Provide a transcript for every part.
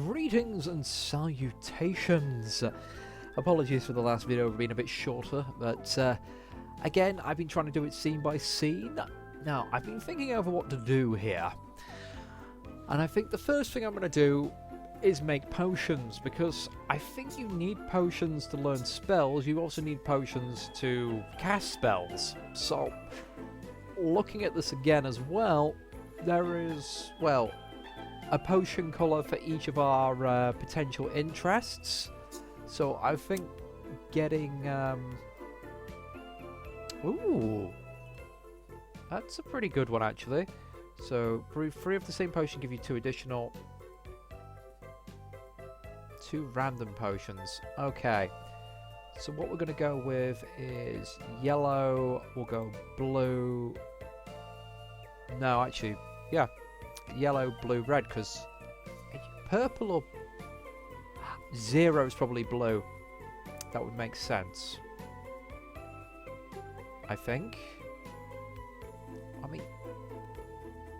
Greetings and salutations. Apologies for the last video being a bit shorter, but again, I've been trying to do it scene by scene. Now, I've been thinking over what to do here, and I think the first thing I'm going to do is make potions, because I think you need potions to learn spells. You also need potions to cast spells. So, looking at this again as well, there is, well, a potion colour for each of our potential interests. So I think getting ooh, that's a pretty good one actually. So brew 3 of the same potion, give you 2 additional, 2 random potions. Okay, so what we're going to go with is yellow. We'll go blue. No, actually, yeah, yellow, blue, red, because purple or 0 is probably blue. That would make sense, I think. I mean,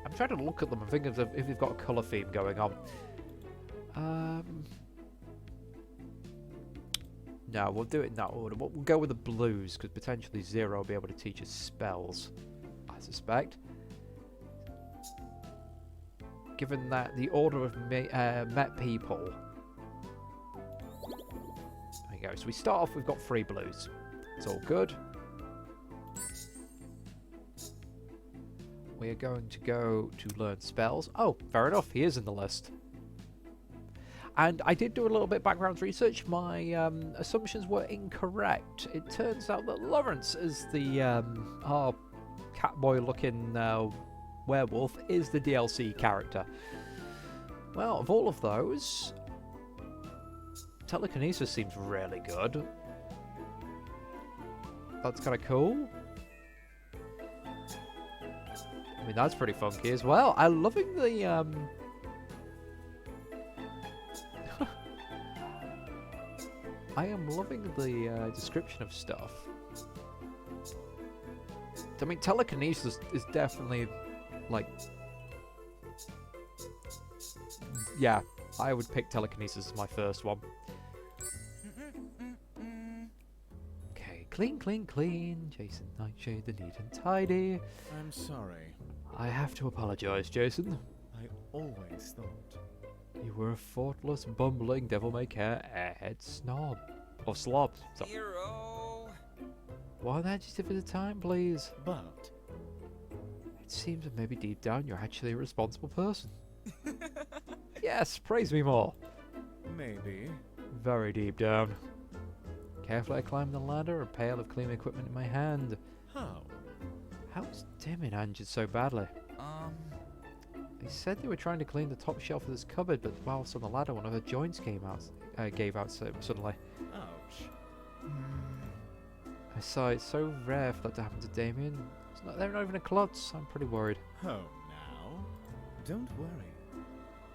I'm trying to look at them and think of if they've got a colour theme going on. No, we'll do it in that order. We'll go with the blues, because potentially 0 will be able to teach us spells, I suspect. Given that the order of met people. There we go. So we start off, we've got 3 blues. It's all good. We are going to go to learn spells. Oh, fair enough. He is in the list. And I did do a little bit of background research. My assumptions were incorrect. It turns out that Lawrence is the our catboy-looking werewolf is the DLC character. Well, of all of those, telekinesis seems really good. That's kind of cool. I mean, that's pretty funky as well. I'm loving the I am loving the description of stuff. I mean, telekinesis is definitely, like, yeah, I would pick telekinesis as my first one. Okay, clean, clean, clean. Jason Nightshade, the neat and tidy. I'm sorry. I have to apologize, Jason. I always thought You were a thoughtless, bumbling, devil-may-care, airhead snob. Or slob. So. Hero. One adjective at a time, please. But It seems that maybe deep down you're actually a responsible person. Yes, praise me more. maybe. Very deep down. Carefully I climb the ladder, a pail of clean equipment in my hand. How? How's Damien injured so badly? They said they were trying to clean the top shelf of this cupboard, but whilst on the ladder, one of her joints gave out suddenly. Ouch. I saw it's so rare for that to happen to Damien. They're not even a klutz. I'm pretty worried. Oh, now? Don't worry.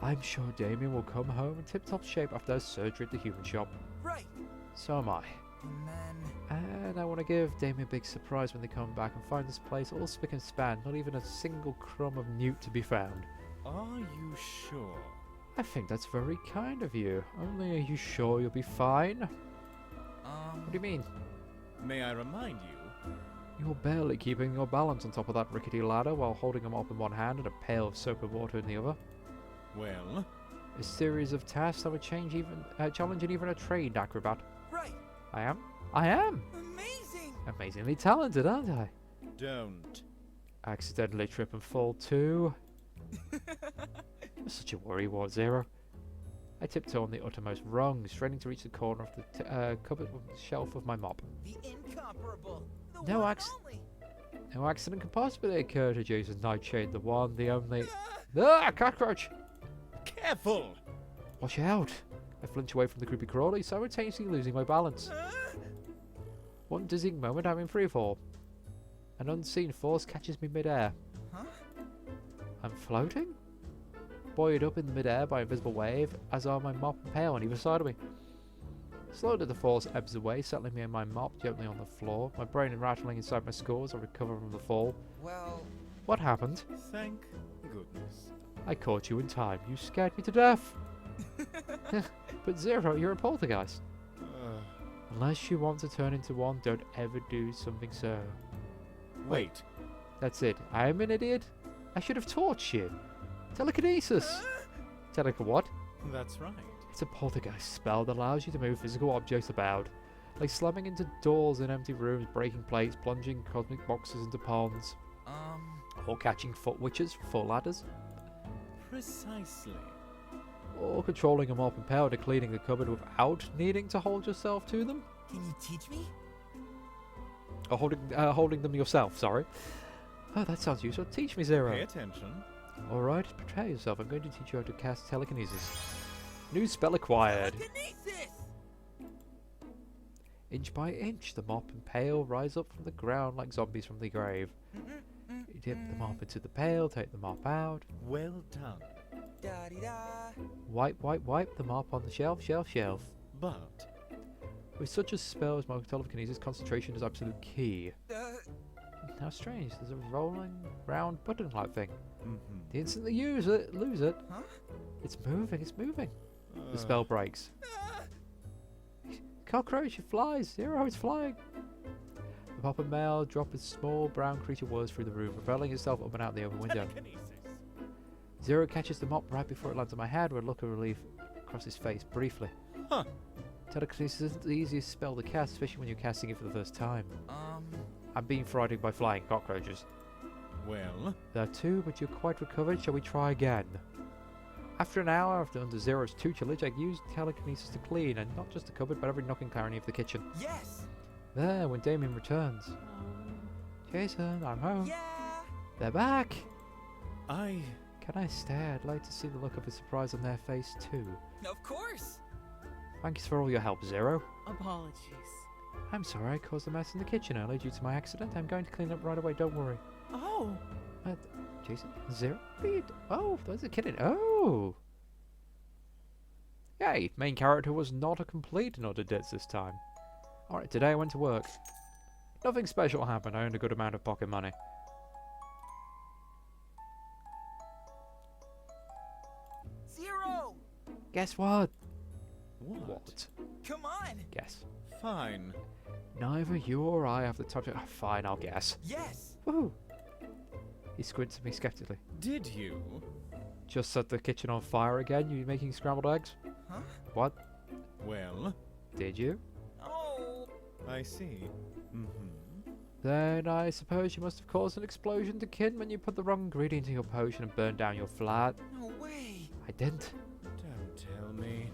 I'm sure Damien will come home in tip-top shape after his surgery at the human shop. Right. So am I. Man. And I want to give Damien a big surprise when they come back and find this place all spick and span, not even a single crumb of newt to be found. Are you sure? I think that's very kind of you. Only, are you sure you'll be fine? What do you mean? May I remind you? You're barely keeping your balance on top of that rickety ladder while holding a mop in one hand and a pail of soap and water in the other. Well? A series of tasks that would challenge even a trained acrobat. Right. I am? I am! Amazing. Amazingly talented, aren't I? Don't. Accidentally trip and fall too. You're such a worrywart, Zero. I tiptoe on the uttermost rung, straining to reach the corner of the cupboard shelf of my mop. The incomparable. The No one accident. only. No accident can possibly occur to Jason Nightshade, the one, the only. Ah, cockroach! Careful! Watch out! I flinch away from the creepy crawly, simultaneously losing my balance. One dizzying moment, I'm in freefall. An unseen force catches me mid-air. Huh? I'm floating? Buoyed up in the mid-air by an invisible wave, as are my mop and pail on either side of me. Slowly the force ebbs away, settling me and my mop gently on the floor, my brain rattling inside my skull as I recover from the fall. Well, What happened? Thank goodness. I caught you in time. You scared me to death. But Zero, you're a poltergeist. Unless you want to turn into one, don't ever do something so. Wait. That's it. I am an idiot. I should have taught you. Telekinesis. What? That's right. It's a poltergeist spell that allows you to move physical objects about, like slamming into doors in empty rooms, breaking plates, plunging cosmic boxes into ponds, or catching foot witches for ladders, Precisely. or controlling a mop and pail to cleaning the cupboard without needing to hold yourself to them. Can you teach me? Or holding them yourself, sorry. Oh, that sounds useful. Teach me, Zero. Pay attention. Alright, prepare yourself. I'm going to teach you how to cast telekinesis. New spell acquired. Telekinesis! Inch by inch, the mop and pail rise up from the ground like zombies from the grave. You dip the mop into the pail, take the mop out. Well done. Da-di-da. Wipe the mop on the shelf. But With such a spell as telekinesis, concentration is absolute key. How strange, there's a rolling round button-like thing. The instant you lose it. Huh? It's moving. The spell breaks. Cockroach, it flies. Zero, it's flying. The pop and mail drop a small brown creature whirs through the room, propelling itself up and out the open window. Telekinesis. Zero catches the mop right before it lands on my head with a look of relief across his face, briefly. Huh. Telekinesis isn't the easiest spell to cast, especially when you're casting it for the first time. Um, I'm being frightened by flying cockroaches. Well, There are two, but you're quite recovered. Shall we try again? After an hour after under Zero's tutelage, I used telekinesis to clean, and not just the cupboard, but every nook and cranny of the kitchen. yes! There, when Damien returns. Jason, I'm home. Yeah! They're back! I... Can I stay? I'd like to see the look of surprise on their face, too. Of course! Thanks for all your help, Zero. Apologies. I'm sorry I caused a mess in the kitchen earlier due to my accident. I'm going to clean up right away, don't worry. Oh, Jason? Zero? Oh, there's a kid in. Oh! Yay, main character was not a complete nod to deaths this time. Alright, today I went to work. Nothing special happened, I earned a good amount of pocket money. Zero! Guess what? What? Come on! Guess. Fine. Neither you or I have the time to. Fine, I'll guess. Yes! Woohoo! He squints at me skeptically. Did you? Just set the kitchen on fire again? You making scrambled eggs? Huh? What? Well, Did you? Oh! I see. Then I suppose you must have caused an explosion to kin when you put the wrong ingredient in your potion and burned down your flat. No way! I didn't. Don't tell me.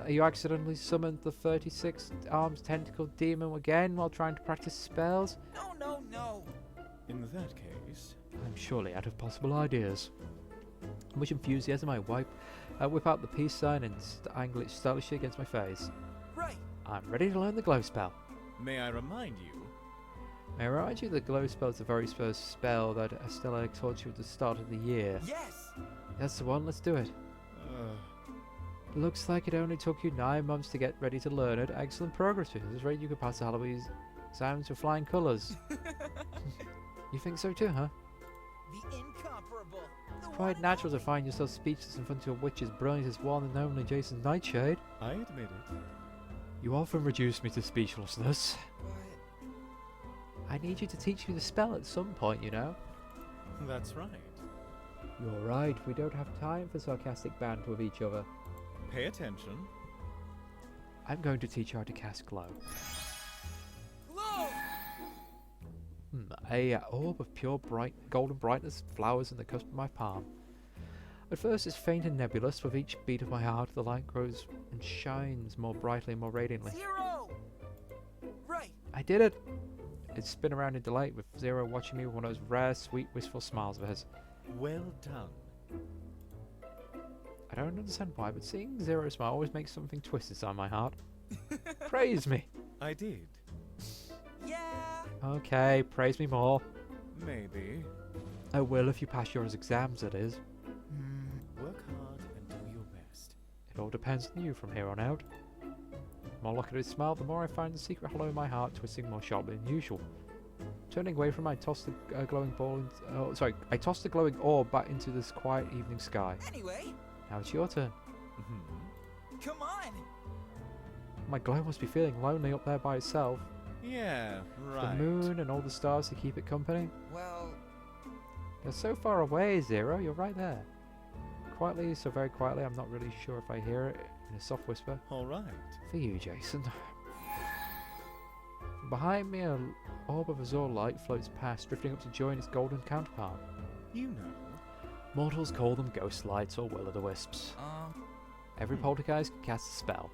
You accidentally summoned the 36 arms tentacle demon again while trying to practice spells? No! In that case... I'm surely out of possible ideas. With much enthusiasm, I whip out the peace sign and angle it stylishly against my face. Right! I'm ready to learn the glow spell. May I remind you? May I remind you the glow spell is the very first spell that Estella taught you at the start of the year. Yes! That's the one, let's do it. Looks like it only took you 9 months to get ready to learn it. Excellent progress. At this rate, you could pass the Halloween exams with flying colours. You think so too, huh? The incomparable! It's quite natural to find yourself speechless in front of a witch as brilliant as one and only Jason Nightshade. I admit it. You often reduce me to speechlessness. But... I need you to teach me the spell at some point, you know. That's right. You're right, we don't have time for sarcastic banter with each other. Pay attention. I'm going to teach you how to cast glow. Glow! A orb of pure bright golden brightness flowers in the cusp of my palm. At first it's faint and nebulous. With each beat of my heart the light grows and shines more brightly and more radiantly. Zero! Right! I did it! It spin around in delight with Zero watching me with one of those rare, sweet, wistful smiles of his. Well done. I don't understand why, but seeing Zero smile always makes something twist inside my heart. Praise me! I did. Yeah! Okay, praise me more. Maybe. I will if you pass your exams, that is. Work hard and do your best. It all depends on you from here on out. The more I look at his smile, the more I find the secret hollow in my heart twisting more sharply than usual. Turning away from him, I tossed the glowing ball. I tossed the glowing orb back into this quiet evening sky. Anyway, Now it's your turn. Come on! My glow must be feeling lonely up there by itself. Yeah, right. The moon and all the stars to keep it company. Well, You're so far away, Zero. You're right there. Quietly, so very quietly, I'm not really sure if I hear it, in a soft whisper. All right. For you, Jason. Behind me, an orb of azure light floats past, drifting up to join its golden counterpart. You know. Mortals call them ghost lights or will-o'-the-wisps. Every poltergeist can cast a spell.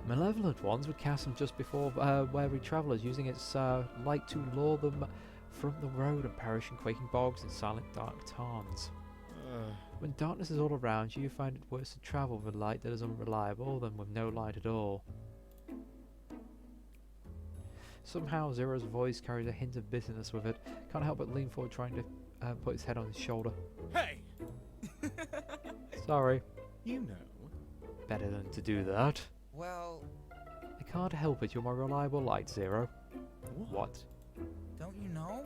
Malevolent ones would cast them just before wary travellers, using its light to lure them from the road and perish in quaking bogs and silent dark tarns. When darkness is all around you, you find it worse to travel with light that is unreliable than with no light at all. Somehow Zero's voice carries a hint of bitterness with it. Can't help but lean forward, trying to put his head on his shoulder. Hey! Sorry. You know. Better than to do that. well, I can't help it, you're my reliable light, Zero. What? don't you know?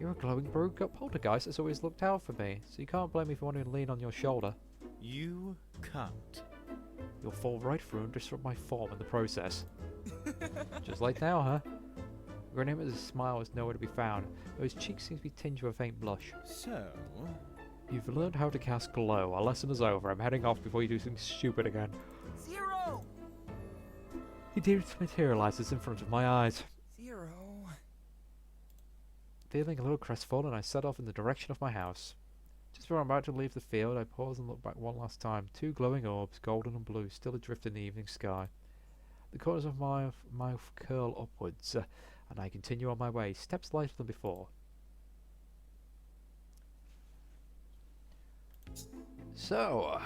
You're a glowing broke-up poltergeist that's always looked out for me, so you can't blame me for wanting to lean on your shoulder. You can't. You'll fall right through and disrupt my form in the process. Just like now, huh? Grinning at his smile is nowhere to be found, though his cheek seems to be tinged with a faint blush. So, You've learned how to cast glow. Our lesson is over. I'm heading off before you do something stupid again. Zero! He materializes in front of my eyes. Zero. Feeling a little crestfallen, I set off in the direction of my house. Just before I'm about to leave the field, I pause and look back one last time. Two glowing orbs, golden and blue, still adrift in the evening sky. The corners of my mouth curl upwards, and I continue on my way, steps lighter than before. So,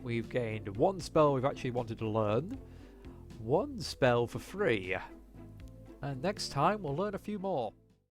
we've gained one spell we've actually wanted to learn, one spell for free, and next time we'll learn a few more.